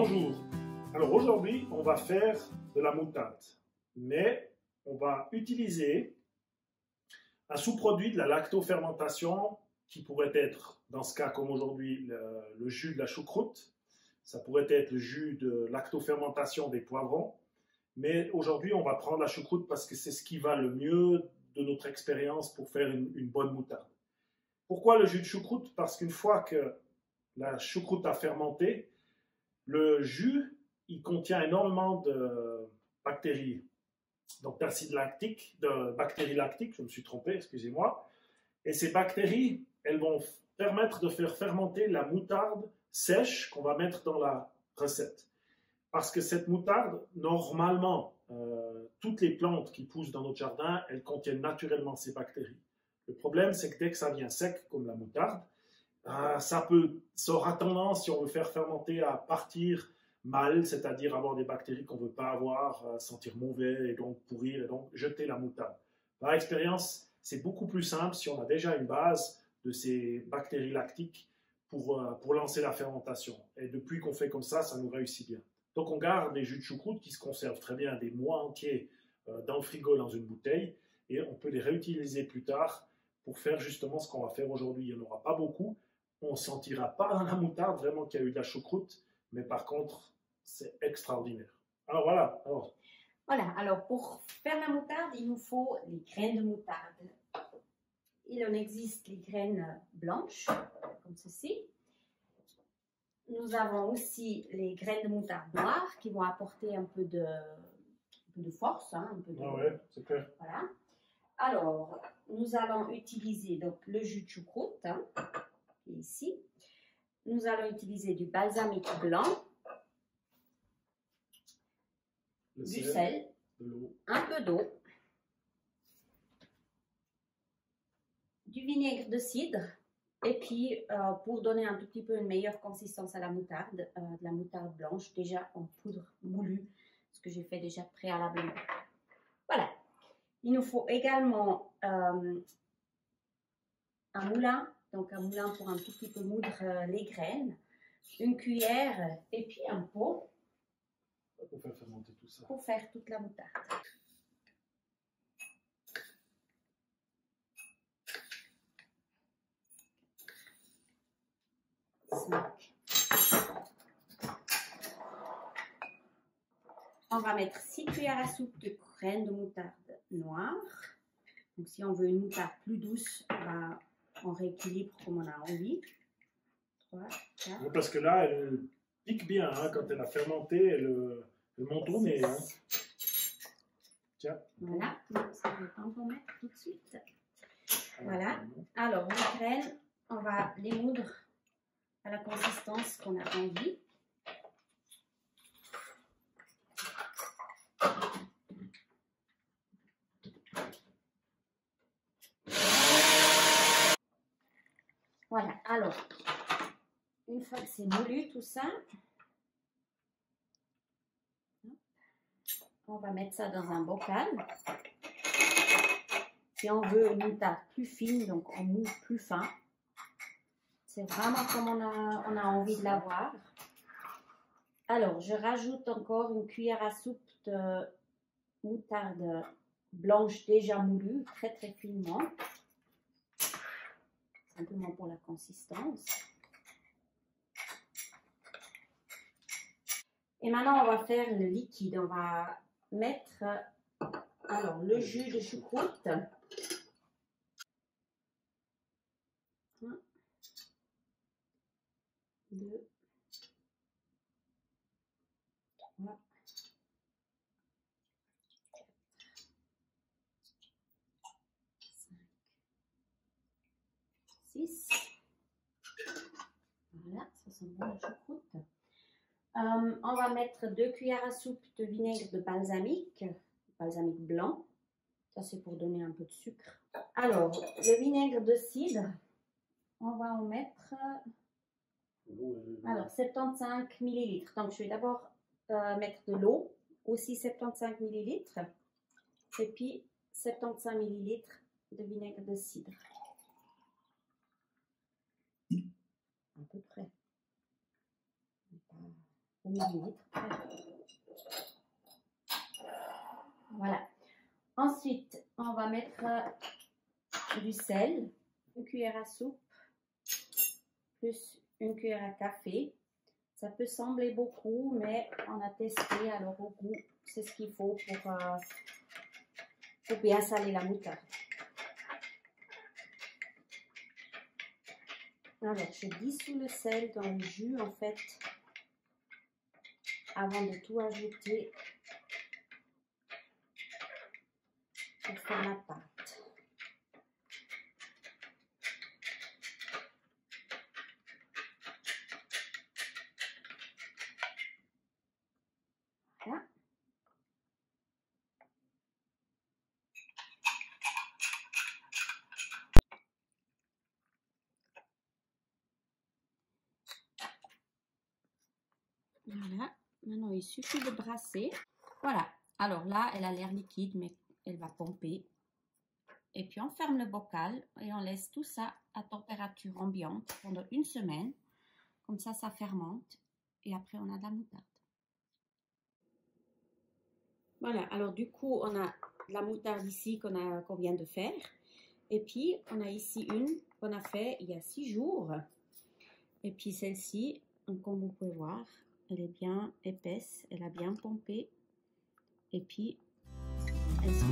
Bonjour. Alors aujourd'hui, on va faire de la moutarde, mais on va utiliser un sous-produit de la lactofermentation qui pourrait être, dans ce cas comme aujourd'hui, le jus de la choucroute. Ça pourrait être le jus de lactofermentation des poivrons. Mais aujourd'hui, on va prendre la choucroute parce que c'est ce qui va le mieux de notre expérience pour faire une bonne moutarde. Pourquoi le jus de choucroute? Parce qu'une fois que la choucroute a fermenté, le jus, il contient énormément de bactéries, donc d'acide lactique, de bactéries lactiques, je me suis trompé, excusez-moi. Et ces bactéries, elles vont permettre de faire fermenter la moutarde sèche qu'on va mettre dans la recette. Parce que cette moutarde, normalement, toutes les plantes qui poussent dans notre jardin, elles contiennent naturellement ces bactéries. Le problème, c'est que dès que ça vient sec, comme la moutarde, ça aura tendance, si on veut faire fermenter, à partir mal, c'est-à-dire avoir des bactéries qu'on ne veut pas avoir, sentir mauvais et donc pourrir et donc jeter la moutarde. Par expérience, c'est beaucoup plus simple si on a déjà une base de ces bactéries lactiques pour lancer la fermentation. Et depuis qu'on fait comme ça nous réussit bien. Donc on garde des jus de choucroute qui se conservent très bien des mois entiers dans le frigo, dans une bouteille, et on peut les réutiliser plus tard pour faire justement ce qu'on va faire aujourd'hui. Il n'y en aura pas beaucoup, on ne sentira pas dans la moutarde vraiment qu'il y a eu de la choucroute, mais par contre, c'est extraordinaire. Alors voilà. Alors pour faire la moutarde, il nous faut les graines de moutarde. Il en existe les graines blanches, comme ceci. Nous avons aussi les graines de moutarde noire qui vont apporter un peu de force. Un peu de, ouais, c'est clair. Voilà. Alors, nous allons utiliser donc le jus de choucroute, qui est ici. Nous allons utiliser du balsamique blanc, du sel, un peu d'eau, du vinaigre de cidre, et puis pour donner un tout petit peu une meilleure consistance à la moutarde, de la moutarde blanche, déjà en poudre moulue, ce que j'ai fait déjà préalablement. Voilà. Il nous faut également un moulin, donc un moulin pour un tout petit peu moudre les graines, une cuillère et puis un pot pour faire fermenter tout ça. Pour faire toute la moutarde. On va mettre 6 cuillères à soupe de graines de moutarde noire. Donc si on veut une moutarde plus douce, on rééquilibre comme on a envie. 3, 4. Parce que là, elle pique bien quand elle a fermenté, elle monte au nez. Tiens. Voilà, ça je vais pas en mettre tout de suite. Voilà. Alors les graines, on va les moudre à la consistance qu'on a envie. Voilà, alors, une fois que c'est moulu tout ça, on va mettre ça dans un bocal. Si on veut une moutarde plus fine, donc on moule plus fin. C'est vraiment comme on a envie de l'avoir. Alors, je rajoute encore une cuillère à soupe de moutarde blanche déjà moulue, très très finement. Simplement pour la consistance. Et maintenant, on va faire le liquide. On va mettre le jus de choucroute. 1, 2, 3, 6. Voilà, ça sent bon la choucroute. On va mettre 2 cuillères à soupe de vinaigre de balsamique blanc. Ça, c'est pour donner un peu de sucre. Alors, le vinaigre de cidre, on va en mettre 75 ml. Donc, je vais d'abord mettre de l'eau, aussi 75 ml, et puis 75 ml de vinaigre de cidre. À peu près. millilitres. Voilà. Ensuite, on va mettre du sel, une cuillère à soupe, plus une cuillère à café. Ça peut sembler beaucoup, mais on a testé, alors au goût, c'est ce qu'il faut pour bien saler la moutarde. Alors, je dissous le sel dans le jus, en fait, avant de tout ajouter pour faire la pâte. Voilà. Voilà, maintenant il suffit de brasser. Voilà, alors là, elle a l'air liquide, mais elle va pomper. Et puis on ferme le bocal et on laisse tout ça à température ambiante pendant une semaine. Comme ça fermente. Et après, on a de la moutarde. Voilà, alors du coup, on a la moutarde ici qu'on vient de faire. Et puis, on a ici une qu'on a fait il y a 6 jours. Et puis celle-ci, comme vous pouvez voir, elle est bien épaisse, elle a bien pompé. Et puis, elles sont